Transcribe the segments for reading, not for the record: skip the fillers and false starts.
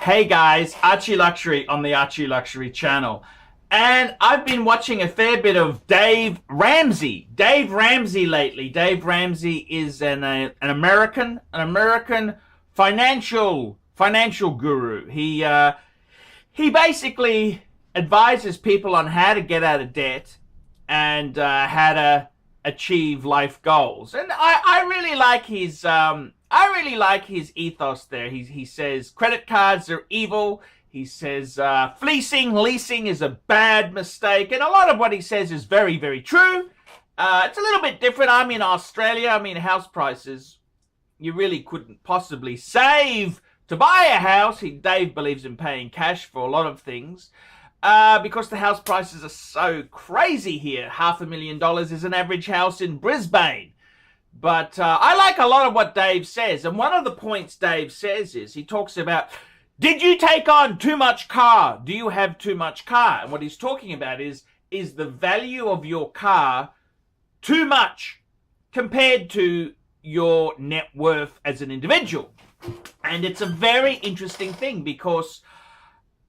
Hey guys, Archie Luxury on the Archie Luxury channel. And I've been watching a fair bit of Dave Ramsey. Dave Ramsey lately. Dave Ramsey is an American financial guru. He basically advises people on how to get out of debt and how to achieve life goals. And I really like his ethos there. He says credit cards are evil. He says leasing is a bad mistake. And a lot of what he says is very, very true. It's a little bit different. I'm in Australia. I mean, house prices, you really couldn't possibly save to buy a house. Dave believes in paying cash for a lot of things because the house prices are so crazy here. $500,000 is an average house in Brisbane. But I like a lot of what Dave says. And one of the points Dave says is he talks about, did you take on too much car? Do you have too much car? And what he's talking about is the value of your car too much compared to your net worth as an individual? And it's a very interesting thing because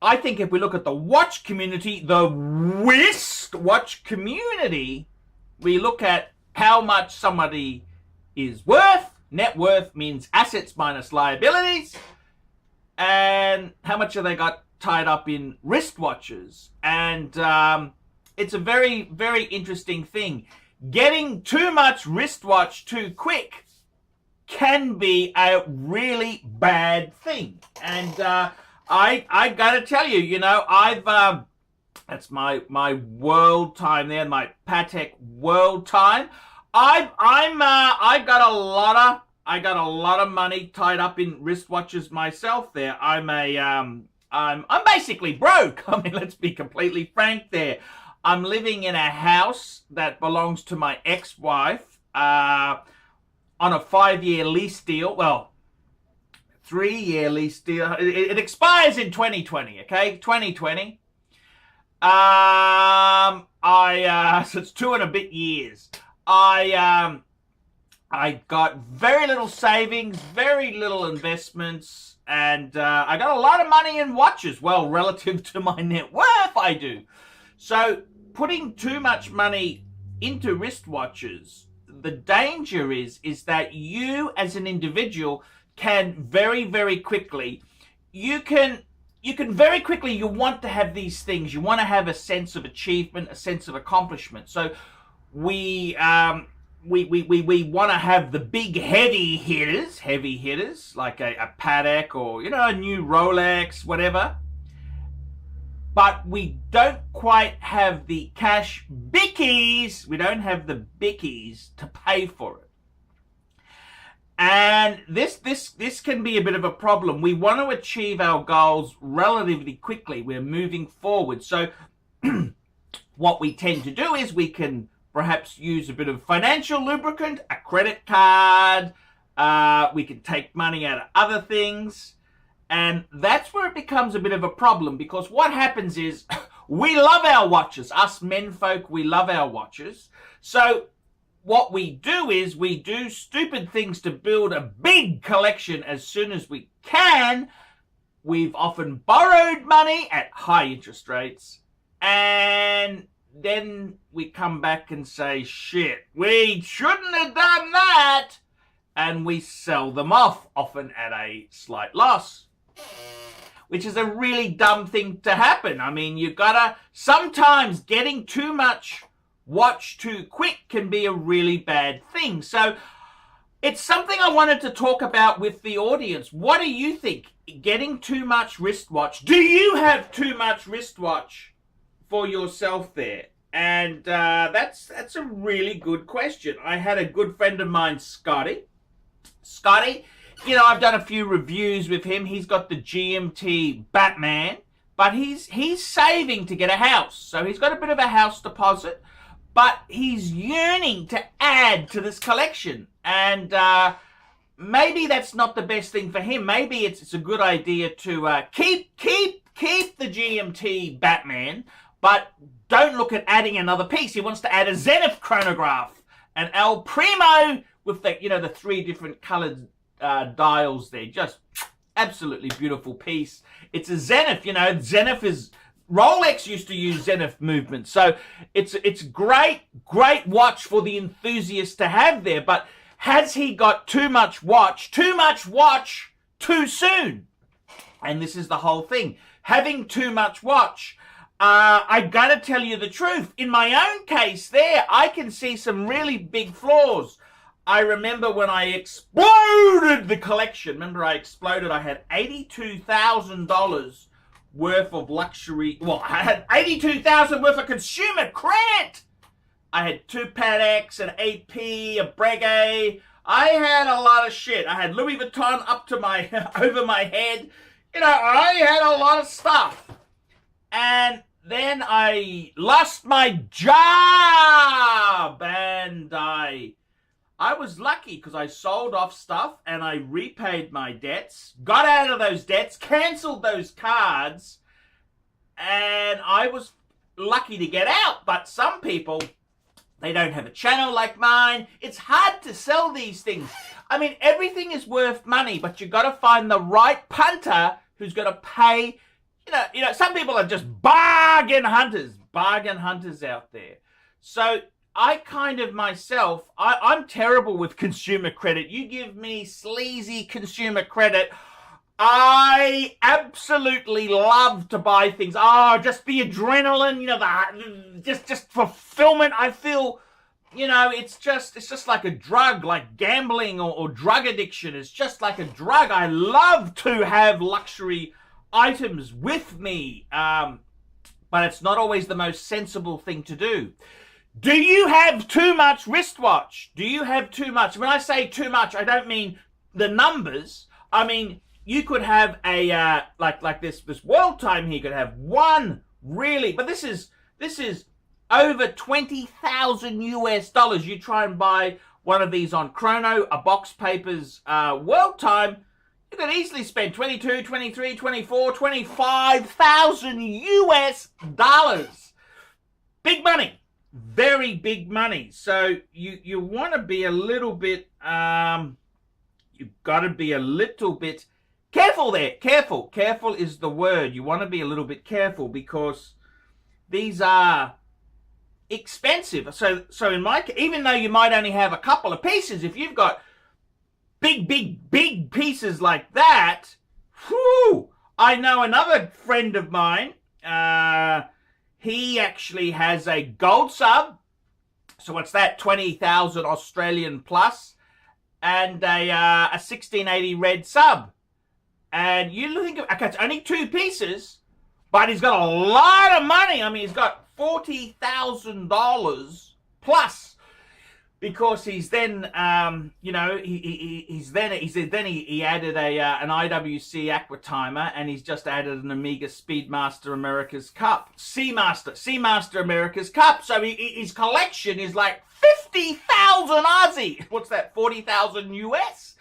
I think if we look at the watch community, the wristwatch community, we look at how much somebody is worth. Net worth means assets minus liabilities. And how much have they got tied up in wristwatches? And it's a very, very interesting thing. Getting too much wristwatch too quick can be a really bad thing. And I gotta tell you, you know, that's my world time there, my Patek world time. I've got a lot of money tied up in wristwatches myself there. I'm basically broke. I mean, let's be completely frank there. I'm living in a house that belongs to my ex-wife on a 5-year lease deal. Well, 3-year lease deal. It expires in 2020, okay? 2020. So it's 2 and a bit years. I got very little savings, very little investments, and I got a lot of money in watches. Well, relative to my net worth, I do. So putting too much money into wristwatches, the danger is that you as an individual can very, very quickly, you want to have these things. You want to have a sense of achievement, a sense of accomplishment. So we want to have the big heavy hitters like a Patek or, you know, a new Rolex, whatever. But we don't quite have the cash bickies. We don't have the bickies to pay for it. And this can be a bit of a problem. We want to achieve our goals relatively quickly. We're moving forward. So what we tend to do is we can perhaps use a bit of financial lubricant, a credit card. We can take money out of other things. And that's where it becomes a bit of a problem, because what happens is we love our watches. Us menfolk, we love our watches. So what we do is we do stupid things to build a big collection as soon as we can. We've often borrowed money at high interest rates, and then we come back and say, shit, we shouldn't have done that, and we sell them off, often at a slight loss, which is a really dumb thing to happen. I mean, sometimes getting too much watch too quick can be a really bad thing. So it's something I wanted to talk about with the audience. What do you think? Getting too much wristwatch. Do you have too much wristwatch for yourself there? And that's a really good question. I had a good friend of mine, Scotty, you know, I've done a few reviews with him. He's got the GMT Batman, but he's saving to get a house. So he's got a bit of a house deposit, but he's yearning to add to this collection. And maybe that's not the best thing for him. Maybe it's a good idea to keep the GMT Batman, but don't look at adding another piece. He wants to add a Zenith chronograph, an El Primo with the 3 different colored dials there. Just Absolutely beautiful piece. It's a Zenith, you know. Zenith is... Rolex used to use Zenith movement. So it's great watch for the enthusiast to have there. But has he got too much watch too soon? And this is the whole thing. Having too much watch, I gotta tell you the truth. In my own case there, I can see some really big flaws. I remember when I exploded the collection. Remember I exploded, I had $82,000 worth of luxury. Well, I had $82,000 worth of consumer credit. I had two Pateks, an AP, a Breguet. I had a lot of shit. I had Louis Vuitton up to my over my head. You know, I had a lot of stuff. And then I lost my job, and I was lucky because I sold off stuff and I repaid my debts, got out of those debts, cancelled those cards, and I was lucky to get out. But some people, they don't have a channel like mine. It's hard to sell these things. I mean, everything is worth money, but you've got to find the right punter who's going to pay. You know, some people are just bargain hunters out there. So I kind of myself, I'm terrible with consumer credit. You give me sleazy consumer credit, I absolutely love to buy things. Oh, just the adrenaline, you know, just fulfillment. I feel, you know, it's just like a drug, like gambling or drug addiction. It's just like a drug. I love to have luxury items with me, but it's not always the most sensible thing to do. Do you have too much wristwatch? Do you have too much? When I say too much, I don't mean the numbers. I mean, you could have a like this world time here could have one really, but this is over $20,000 US. You try and buy one of these on Chrono, a Box Papers world time, you could easily spend 22, 23, 24, 25,000 US dollars. Big money. Very big money. So you want to be a little bit, you've got to be a little bit careful there. Careful is the word. You want to be a little bit careful because these are expensive. So in my case, even though you might only have a couple of pieces, if you've got big pieces like that, whew, I know another friend of mine, he actually has a gold sub. So what's that? 20,000 Australian plus, and a 1680 red sub. And you think of, okay, it's only two pieces, but he's got a lot of money. I mean, he's got $40,000 plus, because he's then, you know, he added an IWC Aqua Timer, and he's just added an Omega Speedmaster America's Cup, Seamaster America's Cup. So his collection is like 50,000 Aussie. What's that? 40,000 US.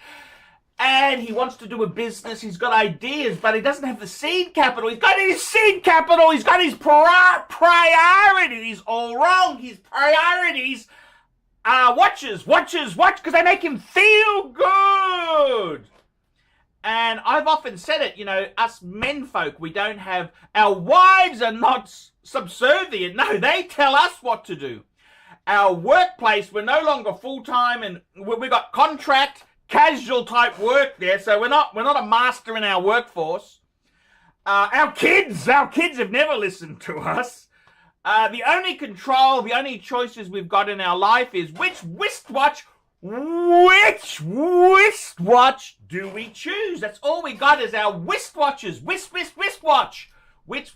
And he wants to do a business. He's got ideas, but he doesn't have the seed capital. He's got his seed capital. He's got his priorities all wrong. His priorities are watches, because they make him feel good. And I've often said it, you know, us menfolk, we don't have, our wives are not subservient. No, they tell us what to do. Our workplace, we're no longer full-time, and we've got contract, casual type work there, so we're not a master in our workforce. Our kids have never listened to us. The only control, the only choices we've got in our life is which wristwatch do we choose? That's all we got is our wristwatches. Wristwatch. Which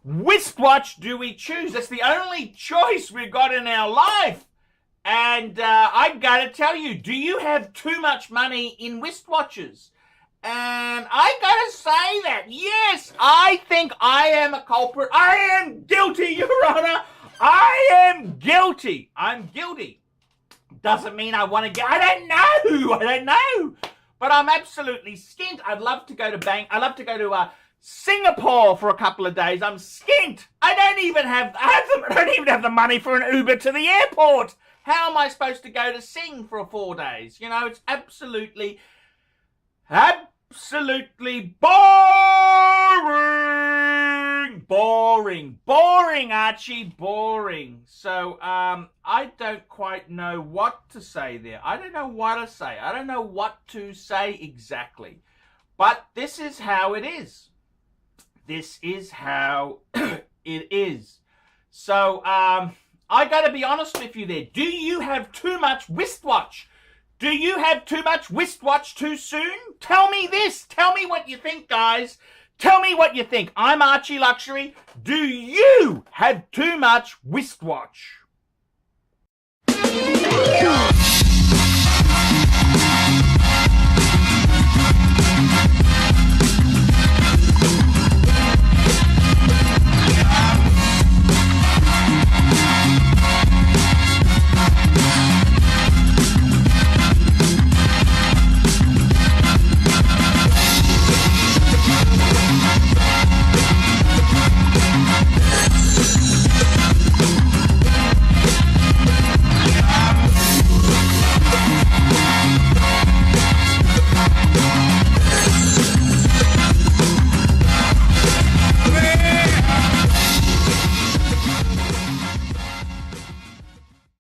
wristwatch do we choose? That's the only choice we've got in our life. And I gotta tell you, do you have too much money in wristwatches? And I gotta say that, yes, I think I am a culprit. I am guilty, Your Honor. I am guilty. I'm guilty. Doesn't mean I want to get, I don't know. But I'm absolutely skint. I'd love to go to Singapore for a couple of days. I'm skint. I don't even have the money for an Uber to the airport. How am I supposed to go to Sing for 4 days? You know, it's absolutely absolutely boring. Boring, Archie, boring. So, I don't quite know what to say there. I don't know what to say. I don't know what to say exactly. But this is how it is. This is how it is. So, I gotta be honest with you there. Do you have too much wristwatch? Do you have too much wristwatch too soon? Tell me this. Tell me what you think, guys. Tell me what you think. I'm Archie Luxury. Do you have too much wristwatch?